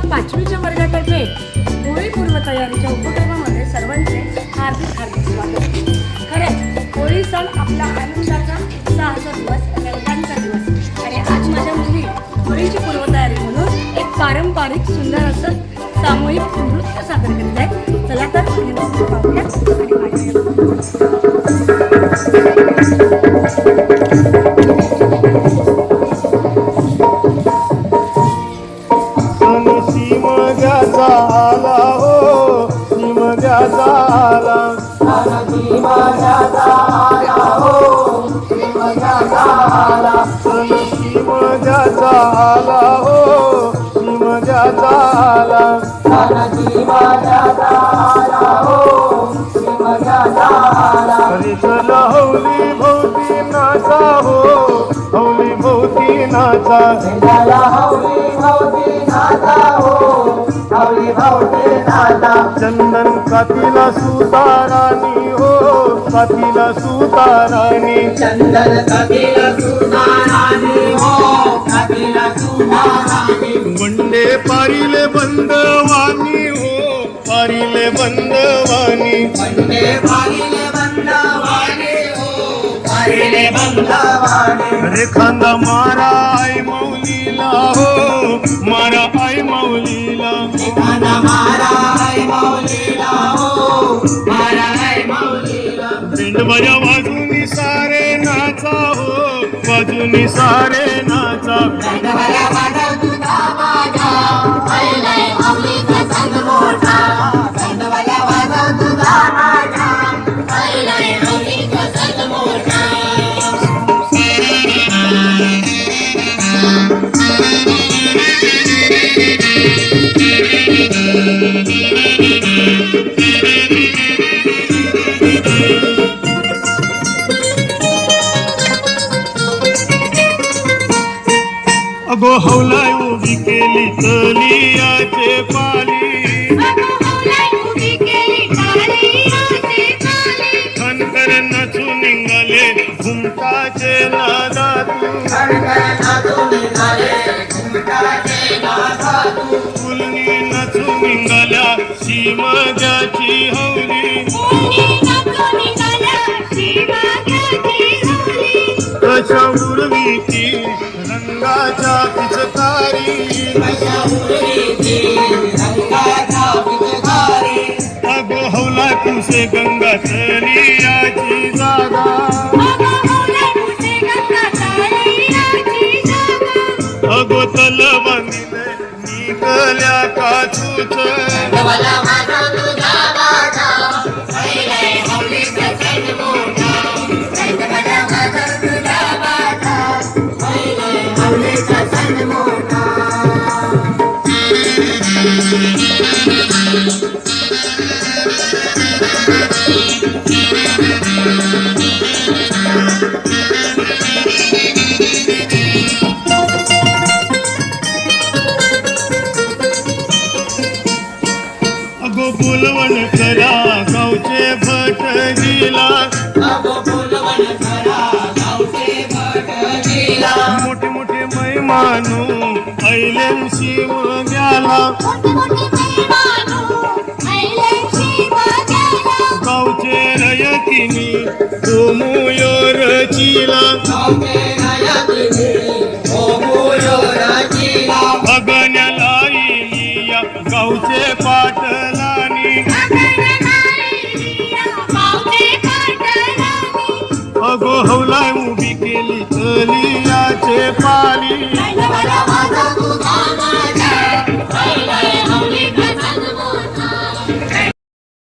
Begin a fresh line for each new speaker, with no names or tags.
पाचवीच्या वर्गातर्फे होळी पूर्वतयारीच्या उपक्रमामध्ये सर्वांचे हार्दिक हार्दिक स्वागत. खरंच होळी सण आपला आनंदाचा उत्साहाचा दिवस, रंगांचा दिवस आणि आज माझ्या मुली होळीची पूर्वतयारी म्हणून एक पारंपरिक सुंदर असं सामूहिक नृत्य सादर करीत आहे. चला तर पाहूया
आला हो शिमग्याचा आला शिमग्याचा आला हो शिमग्याचा आला सण शिमग्याचा आला हो शिमग्याचा आला सण शिमग्याचा आला हो शिमग्याचा आला हरी चल हौली भोवती नाचा हो हौली भोवती नाचा हौली भोवती नाचा हो चंदन कातीला सुताराणी हो कातीला सुताराणी
चंदन कातीला सुताराणी हो कातीला सुताराणी
वंडे पारिले बंदवानी हो पारिले बंदवानी
वंडे पारिले बंदवानी हो पारिले बंदवानी
रे खांदा मारा आई मौलीला हो मारा आई मौलीला
खांदा मारा आई मौलीला हो मारा आई मौलीला
पिंड बजा वाजूनी सारे नाचा हो वाजूनी सारे नाचा
पिंड बजा वाजव तुझा माझा पहिलाय मौलीचा संग मोठा पिंड बजा वाजव तुझा माझा पहिलाय मौलीचा संग मोठा
अगो हौलाय उभी केली तलियाचे पाली खनकर नाचू निघाले घुमटाचे नादातू फुलनी नाचू निघाल्या शिमग्याची हौली कशा उर्वीची रंगाच्या पिचकारी अगो हौला कुसे गंगा तलियाची जागा अगो तल बांधिले निघल्या काचूच अगो बोलवण करा गावचे भट दिला मोठे मोठे मैमानू ऐलेन शिमग्याला गावचे रयतिनी ओमुयो रचिला अगण्याला इलिया गावचे पाटलानी अगो हौलाय उभी केली तलियाचे पाली